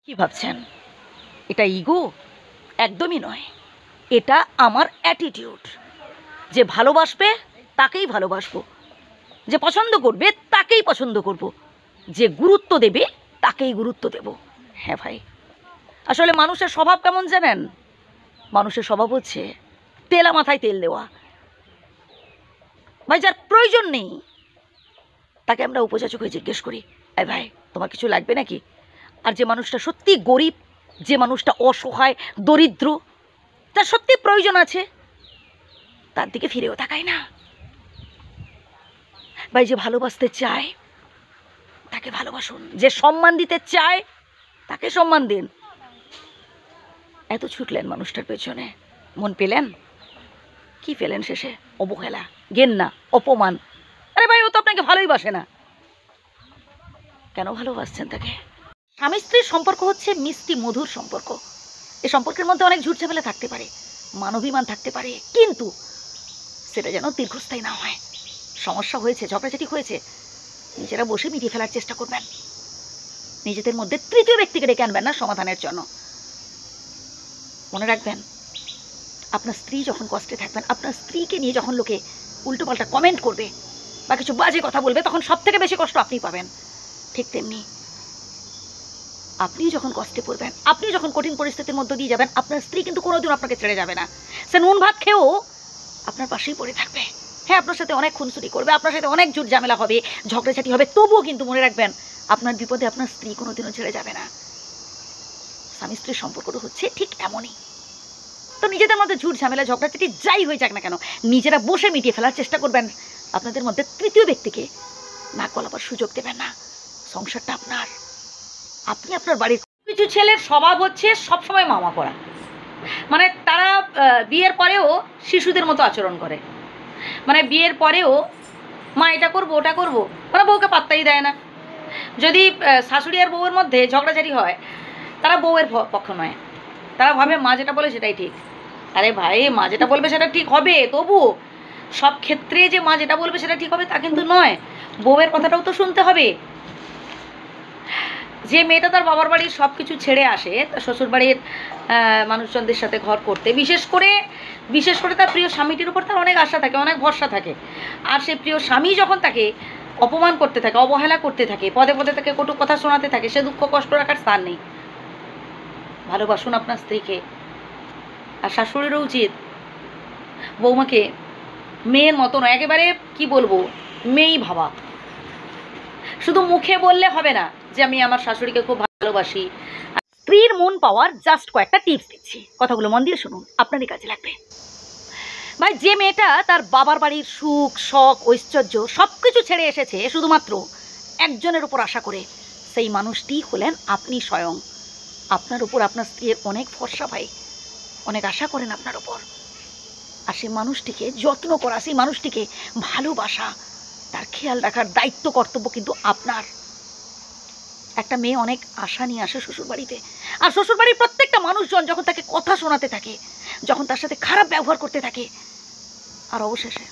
কি ভাবছেন এটা ইগো? একদমই নয়, এটা আমার অ্যাটিটিউড। যে ভালোবাসবে তাকেই ভালোবাসবো, যে পছন্দ করবে তাকেই পছন্দ করব, যে গুরুত্ব দেবে তাকেই গুরুত্ব দেব। হ্যাঁ ভাই, আসলে মানুষের স্বভাব কেমন জানেন? মানুষের স্বভাব হচ্ছে তেলা মাথায় তেল দেওয়া। ভাই, যার প্রয়োজন নেই তাকে আমরা উপযাচক হয়ে জিজ্ঞেস করি, এই ভাই তোমার কিছু লাগবে নাকি? আর যে মানুষটা সত্যি গরিব, যে মানুষটা অসহায় দরিদ্র, তার সত্যি প্রয়োজন আছে, তার দিকে ফিরেও তাকায় না। ভাই, যে ভালোবাসতে চায় তাকে ভালোবাসুন, যে সম্মান দিতে চায় তাকে সম্মান দিন। এত ছুটলেন মানুষটার পেছনে, মন পেলেন? কি পেলেন শেষে? অবহেলা, ঘেন্না, অপমান। আরে ভাই, ও তো আপনাকে ভালোই বাসে না, কেন ভালোবাসছেন তাকে? স্বামী স্ত্রীর সম্পর্ক হচ্ছে মিষ্টি মধুর সম্পর্ক। এই সম্পর্কের মধ্যে অনেক ঝুট ঝামেলা থাকতে পারে, মানবিমান থাকতে পারে, কিন্তু সেটা যেন দীর্ঘস্থায়ী না হয়। সমস্যা হয়েছে, ঝগড়াঝাটি হয়েছে, নিজেরা বসে মিটিয়ে ফেলার চেষ্টা করবেন। নিজেদের মধ্যে তৃতীয় ব্যক্তিকে ডেকে আনবেন না সমাধানের জন্য। মনে রাখবেন, আপনার স্ত্রী যখন কষ্টে থাকবেন, আপনার স্ত্রীকে নিয়ে যখন লোকে উল্টোপাল্টা কমেন্ট করবে বা কিছু বাজে কথা বলবে, তখন সব থেকে বেশি কষ্ট আপনি পাবেন। ঠিক তেমনি আপনি যখন কষ্টে পড়বেন, আপনি যখন কঠিন পরিস্থিতির মধ্য দিয়ে যাবেন, আপনার স্ত্রী কিন্তু কোনোদিন আপনাকে ছেড়ে যাবে না। সে নুন ভাত খেয়েও আপনার পাশেই পড়ে থাকবে। হ্যাঁ, আপনার সাথে অনেক খুনসুটি করবে, আপনার সাথে অনেক ঝুট ঝামেলা হবে, ঝগড়াঝাটি হবে, তবুও কিন্তু মনে রাখবেন, আপনার বিপদে আপনার স্ত্রী কোনোদিনও ছেড়ে যাবে না। স্বামী স্ত্রীর সম্পর্কটা হচ্ছে ঠিক এমনই। তো নিজেদের মধ্যে ঝুট ঝামেলা, ঝগড়াঝাটি যাই হয়ে যাক না কেন, নিজেরা বসে মিটিয়ে ফেলার চেষ্টা করবেন। আপনাদের মধ্যে তৃতীয় ব্যক্তিকে নাক গলাবার সুযোগ দেবেন না। সংসারটা আপনার, আপনি আপনার বাড়ির। কিছু ছেলের স্বভাব হচ্ছে সবসময় মামা করা, মানে তারা বিয়ের পরেও শিশুদের মতো আচরণ করে। মানে বিয়ের পরেও মা এটা করবো ওটা করবো, মানে বউকে পাত্তাই দেয় না। যদি শাশুড়ি আর বউয়ের মধ্যে ঝগড়াঝাটি হয়, তারা বউয়ের পক্ষ নয়, তারা ভাবে মা যেটা বলে সেটাই ঠিক। আরে ভাই, মা যেটা বলবে সেটা ঠিক হবে, তবু সব ক্ষেত্রে যে মা যেটা বলবে সেটা ঠিক হবে তা কিন্তু নয়, বউয়ের কথাটাও তো শুনতে হবে। যে মেয়েটা তার বাবার বাড়ির সব কিছু ছেড়ে আসে তার শ্বশুরবাড়ির মানুষজনদের সাথে ঘর করতে, বিশেষ করে তার প্রিয় স্বামীটির উপর তার অনেক আশা থাকে, অনেক ভরসা থাকে, আর সেই প্রিয় স্বামী যখন তাকে অপমান করতে থাকে, অবহেলা করতে থাকে, পদে পদে তাকে কটু কথা শোনাতে থাকে, সে দুঃখ কষ্ট রাখার স্থান নেই। ভালোবাসুন আপনার স্ত্রীকে। আর শাশুড়িরও উচিত বৌমাকে মেয়ের মতো নয়, একেবারে কি বলবো, মেয়েই ভাবা। শুধু মুখে বললে হবে না যে আমি আমার শাশুড়িকে খুব ভালোবাসি। স্ত্রীর মন পাওয়ার জাস্ট কয়েকটা টিপস দিচ্ছি, কথাগুলো মন দিয়ে শুনুন, আপনারই কাজে লাগবে। ভাই, যে মেয়েটা তার বাবার বাড়ির সুখ শখ ঐশ্বর্য সব কিছু ছেড়ে এসেছে শুধুমাত্র একজনের উপর আশা করে, সেই মানুষটি হলেন আপনি স্বয়ং। আপনার উপর আপনার স্ত্রীর অনেক ভরসা, ভাই, অনেক আশা করেন আপনার উপর। আর সেই মানুষটিকে যত্ন করা, সেই মানুষটিকে ভালোবাসা, তার খেয়াল রাখার দায়িত্ব কর্তব্য কিন্তু আপনার। একটা মেয়ে অনেক আশা নিয়ে আসে শ্বশুরবাড়িতে, আর শ্বশুরবাড়ির প্রত্যেকটা মানুষজন যখন তাকে কথা শোনাতে থাকে, যখন তার সাথে খারাপ ব্যবহার করতে থাকে, আর অবশেষে